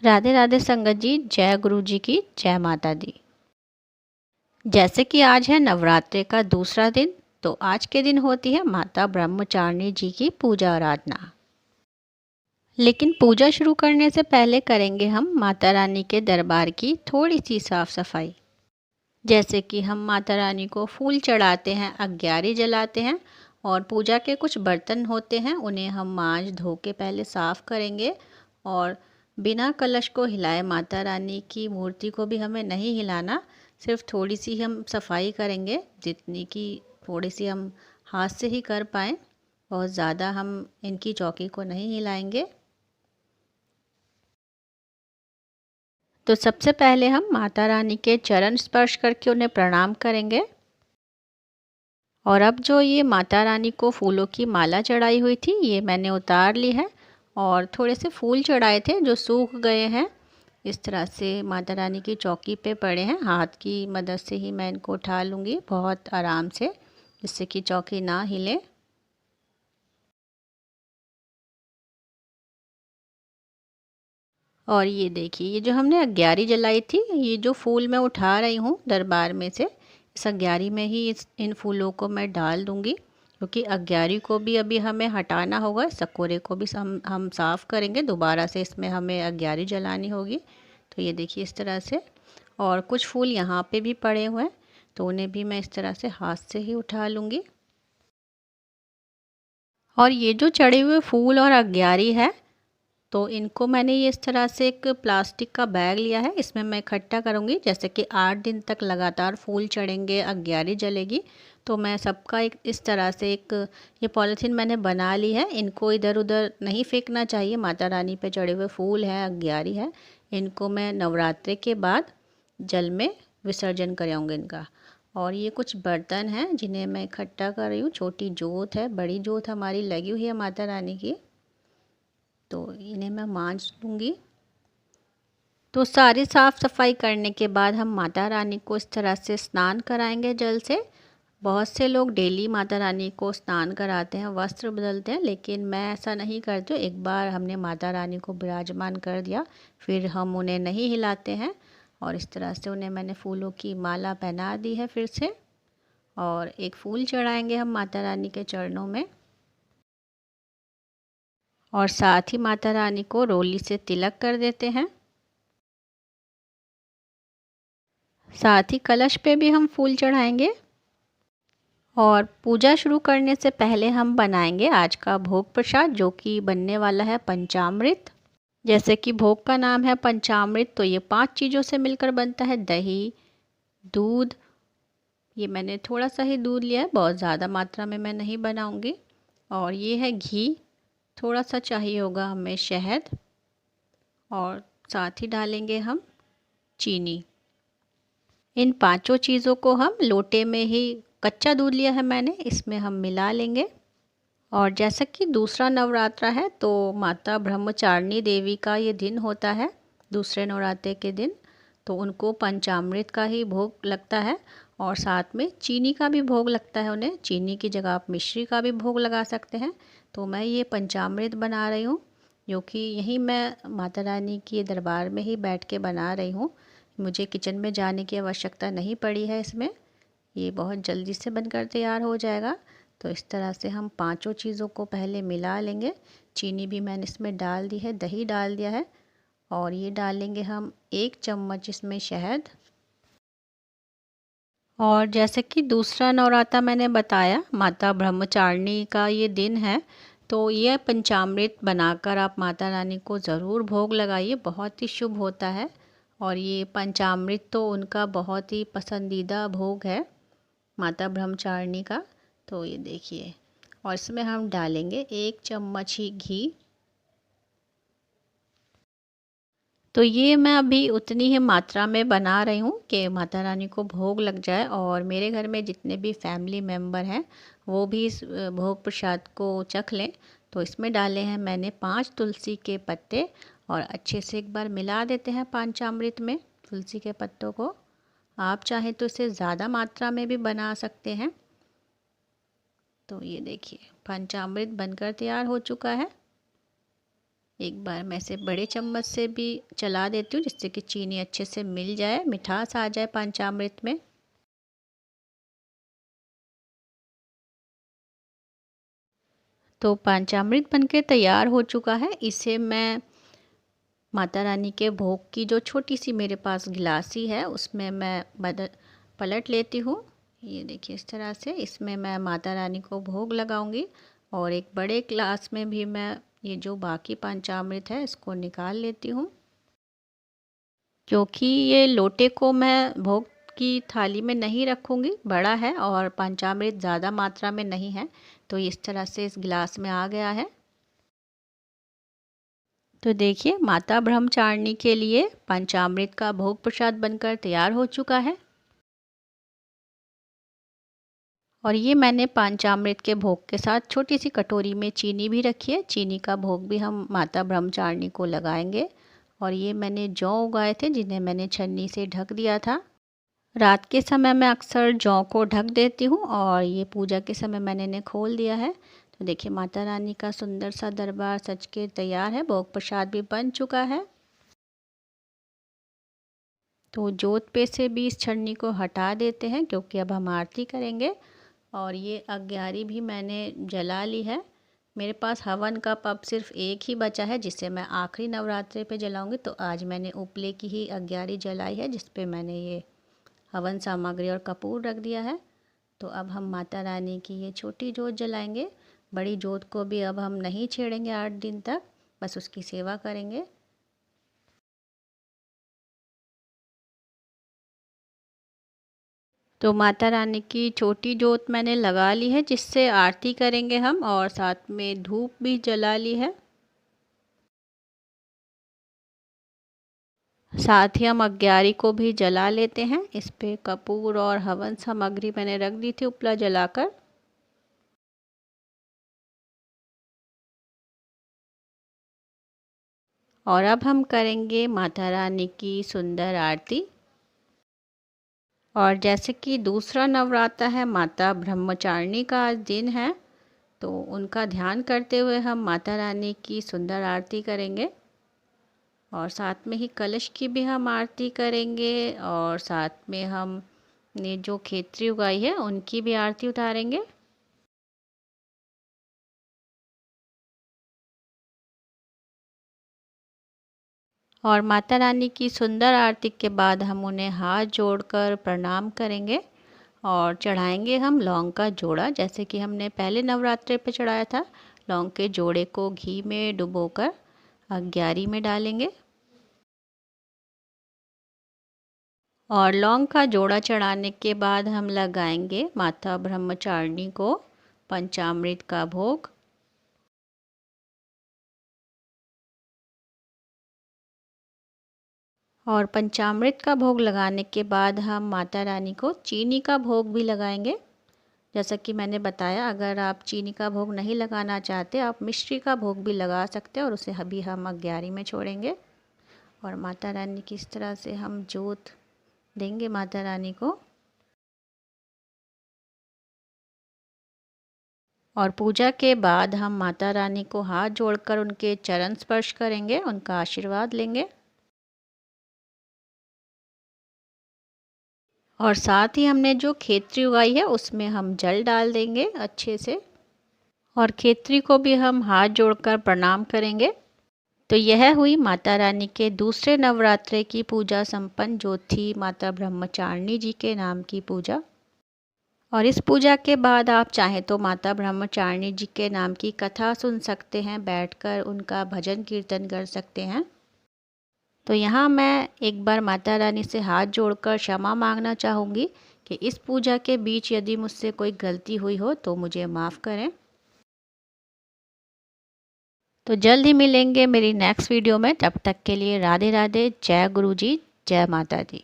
राधे राधे संगत जी, जय गुरु जी की जय माता दी। जैसे कि आज है नवरात्रि का दूसरा दिन, तो आज के दिन होती है माता ब्रह्मचारिणी जी की पूजा आराधना। लेकिन पूजा शुरू करने से पहले करेंगे हम माता रानी के दरबार की थोड़ी सी साफ सफाई। जैसे कि हम माता रानी को फूल चढ़ाते हैं, अग्यारी जलाते हैं और पूजा के कुछ बर्तन होते हैं, उन्हें हम मांज धो के पहले साफ़ करेंगे। और बिना कलश को हिलाए माता रानी की मूर्ति को भी हमें नहीं हिलाना, सिर्फ थोड़ी सी हम सफाई करेंगे, जितनी कि थोड़ी सी हम हाथ से ही कर पाएँ। बहुत ज़्यादा हम इनकी चौकी को नहीं हिलाएंगे। तो सबसे पहले हम माता रानी के चरण स्पर्श करके उन्हें प्रणाम करेंगे। और अब जो ये माता रानी को फूलों की माला चढ़ाई हुई थी, ये मैंने उतार ली है। और थोड़े से फूल चढ़ाए थे जो सूख गए हैं, इस तरह से माता रानी की चौकी पे पड़े हैं। हाथ की मदद से ही मैं इनको उठा लूँगी बहुत आराम से, जिससे कि चौकी ना हिले। और ये देखिए, ये जो हमने अग्यारी जलाई थी, ये जो फूल मैं उठा रही हूँ दरबार में से, इस अग्यारी में ही इन फूलों को मैं डाल दूँगी, क्योंकि अग्यारी को भी अभी हमें हटाना होगा। सकोरे को भी हम साफ़ करेंगे, दोबारा से इसमें हमें अग्यारी जलानी होगी। तो ये देखिए इस तरह से। और कुछ फूल यहाँ पे भी पड़े हुए हैं, तो उन्हें भी मैं इस तरह से हाथ से ही उठा लूँगी। और ये जो चढ़े हुए फूल और अग्यारी है, तो इनको मैंने ये इस तरह से एक प्लास्टिक का बैग लिया है, इसमें मैं इकट्ठा करूँगी। जैसे कि 8 दिन तक लगातार फूल चढ़ेंगे, अग्यारी जलेगी, तो मैं सबका एक इस तरह से एक ये पॉलीथीन मैंने बना ली है। इनको इधर उधर नहीं फेंकना चाहिए। माता रानी पे चढ़े हुए फूल हैं, अग्यारी है, इनको मैं नवरात्रि के बाद जल में विसर्जन कराऊँगी इनका। और ये कुछ बर्तन हैं जिन्हें मैं इकट्ठा कर रही हूँ। छोटी जोत है, बड़ी जोत हमारी लगी हुई है माता रानी की, तो इन्हें मैं मांज दूँगी। तो सारी साफ़ सफाई करने के बाद हम माता रानी को इस तरह से स्नान कराएंगे जल से। बहुत से लोग डेली माता रानी को स्नान कराते हैं, वस्त्र बदलते हैं, लेकिन मैं ऐसा नहीं करती हूँ। एक बार हमने माता रानी को विराजमान कर दिया, फिर हम उन्हें नहीं हिलाते हैं। और इस तरह से उन्हें मैंने फूलों की माला पहना दी है फिर से। और एक फूल चढ़ाएंगे हम माता रानी के चरणों में। और साथ ही माता रानी को रोली से तिलक कर देते हैं। साथ ही कलश पे भी हम फूल चढ़ाएंगे। और पूजा शुरू करने से पहले हम बनाएंगे आज का भोग प्रसाद, जो कि बनने वाला है पंचामृत। जैसे कि भोग का नाम है पंचामृत, तो ये 5 चीज़ों से मिलकर बनता है। दही, दूध, ये मैंने थोड़ा सा ही दूध लिया है, बहुत ज़्यादा मात्रा में मैं नहीं बनाऊंगी। और ये है घी, थोड़ा सा चाहिए होगा हमें शहद, और साथ ही डालेंगे हम चीनी। इन पांचों चीज़ों को हम लोटे में ही, कच्चा दूध लिया है मैंने, इसमें हम मिला लेंगे। और जैसा कि दूसरा नवरात्रा है, तो माता ब्रह्मचारिणी देवी का ये दिन होता है, दूसरे नवरात्रे के दिन, तो उनको पंचामृत का ही भोग लगता है। और साथ में चीनी का भी भोग लगता है उन्हें। चीनी की जगह आप मिश्री का भी भोग लगा सकते हैं। तो मैं ये पंचामृत बना रही हूँ, जो कि यहीं मैं माता रानी के दरबार में ही बैठ के बना रही हूँ। मुझे किचन में जाने की आवश्यकता नहीं पड़ी है इसमें, ये बहुत जल्दी से बनकर तैयार हो जाएगा। तो इस तरह से हम पांचों चीज़ों को पहले मिला लेंगे। चीनी भी मैंने इसमें डाल दी है, दही डाल दिया है, और ये डालेंगे हम 1 चम्मच इसमें शहद। और जैसे कि दूसरा नवरात्रा मैंने बताया, माता ब्रह्मचारिणी का ये दिन है, तो ये पंचामृत बनाकर आप माता रानी को ज़रूर भोग लगाइए, बहुत ही शुभ होता है। और ये पंचामृत तो उनका बहुत ही पसंदीदा भोग है माता ब्रह्मचारिणी का। तो ये देखिए, और इसमें हम डालेंगे 1 चम्मच ही घी। तो ये मैं अभी उतनी ही मात्रा में बना रही हूँ कि माता रानी को भोग लग जाए, और मेरे घर में जितने भी फैमिली मेम्बर हैं वो भी इस भोग प्रसाद को चख लें। तो इसमें डाले हैं मैंने 5 तुलसी के पत्ते, और अच्छे से एक बार मिला देते हैं पंचामृत में तुलसी के पत्तों को। आप चाहें तो इसे ज़्यादा मात्रा में भी बना सकते हैं। तो ये देखिए पंचामृत बनकर तैयार हो चुका है। एक बार मैं इसे बड़े चम्मच से भी चला देती हूँ जिससे कि चीनी अच्छे से मिल जाए, मिठास आ जाए पंचामृत में। तो पंचामृत बनके तैयार हो चुका है। इसे मैं माता रानी के भोग की जो छोटी सी मेरे पास गिलासी है उसमें मैं पलट लेती हूँ। ये देखिए इस तरह से इसमें मैं माता रानी को भोग लगाऊंगी और एक बड़े ग्लास में भी मैं ये जो बाकी पंचामृत है इसको निकाल लेती हूँ। क्योंकि ये लोटे को मैं भोग की थाली में नहीं रखूँगी, बड़ा है और पंचामृत ज़्यादा मात्रा में नहीं है, तो इस तरह से इस गिलास में आ गया है। तो देखिए माता ब्रह्मचारिणी के लिए पंचामृत का भोग प्रसाद बनकर तैयार हो चुका है। और ये मैंने पंचामृत के भोग के साथ छोटी सी कटोरी में चीनी भी रखी है। चीनी का भोग भी हम माता ब्रह्मचारिणी को लगाएंगे। और ये मैंने जौ उगाए थे जिन्हें मैंने छन्नी से ढक दिया था। रात के समय मैं अक्सर जौ को ढक देती हूँ और ये पूजा के समय मैंने इन्हें खोल दिया है। तो देखिए माता रानी का सुंदर सा दरबार सज के तैयार है, भोग प्रसाद भी बन चुका है। तो जोत पे से भी इस छन्नी को हटा देते हैं क्योंकि अब हम आरती करेंगे। और ये अग्यारी भी मैंने जला ली है। मेरे पास हवन का अब सिर्फ एक ही बचा है जिसे मैं आखिरी नवरात्रि पे जलाऊंगी। तो आज मैंने उपले की ही अग्यारी जलाई है जिस पे मैंने ये हवन सामग्री और कपूर रख दिया है। तो अब हम माता रानी की ये छोटी जोत जलाएंगे। बड़ी जोत को भी अब हम नहीं छेड़ेंगे 8 दिन तक, बस उसकी सेवा करेंगे। तो माता रानी की छोटी जोत मैंने लगा ली है जिससे आरती करेंगे हम, और साथ में धूप भी जला ली है। साथ ही हम अग्यारी को भी जला लेते हैं। इस पे कपूर और हवन सामग्री मैंने रख दी थी उपला जलाकर। और अब हम करेंगे माता रानी की सुंदर आरती। और जैसे कि दूसरा नवरात्र है, माता ब्रह्मचारिणी का आज दिन है, तो उनका ध्यान करते हुए हम माता रानी की सुंदर आरती करेंगे। और साथ में ही कलश की भी हम आरती करेंगे और साथ में हम ने जो खेतरी उगाई है उनकी भी आरती उतारेंगे। और माता रानी की सुंदर आरती के बाद हम उन्हें हाथ जोड़कर प्रणाम करेंगे और चढ़ाएंगे हम लौंग का जोड़ा, जैसे कि हमने पहले नवरात्रि पे चढ़ाया था। लौंग के जोड़े को घी में डुबोकर अग्यारी में डालेंगे और लौंग का जोड़ा चढ़ाने के बाद हम लगाएंगे माता ब्रह्मचारिणी को पंचामृत का भोग। और पंचामृत का भोग लगाने के बाद हम माता रानी को चीनी का भोग भी लगाएंगे। जैसा कि मैंने बताया, अगर आप चीनी का भोग नहीं लगाना चाहते, आप मिश्री का भोग भी लगा सकते हैं और उसे अभी हम अग्यारी में छोड़ेंगे। और माता रानी की इस तरह से हम जोत देंगे माता रानी को। और पूजा के बाद हम माता रानी को हाथ जोड़कर उनके चरण स्पर्श करेंगे, उनका आशीर्वाद लेंगे। और साथ ही हमने जो खेतरी उगाई है उसमें हम जल डाल देंगे अच्छे से, और खेतरी को भी हम हाथ जोड़कर प्रणाम करेंगे। तो यह हुई माता रानी के दूसरे नवरात्रे की पूजा संपन्न, जो थी माता ब्रह्मचारिणी जी के नाम की पूजा। और इस पूजा के बाद आप चाहें तो माता ब्रह्मचारिणी जी के नाम की कथा सुन सकते हैं, बैठकर उनका भजन कीर्तन कर सकते हैं। तो यहाँ मैं एक बार माता रानी से हाथ जोड़कर क्षमा मांगना चाहूँगी कि इस पूजा के बीच यदि मुझसे कोई गलती हुई हो तो मुझे माफ़ करें। तो जल्द ही मिलेंगे मेरी नेक्स्ट वीडियो में। तब तक के लिए राधे राधे, जय गुरु जी, जय माता दी।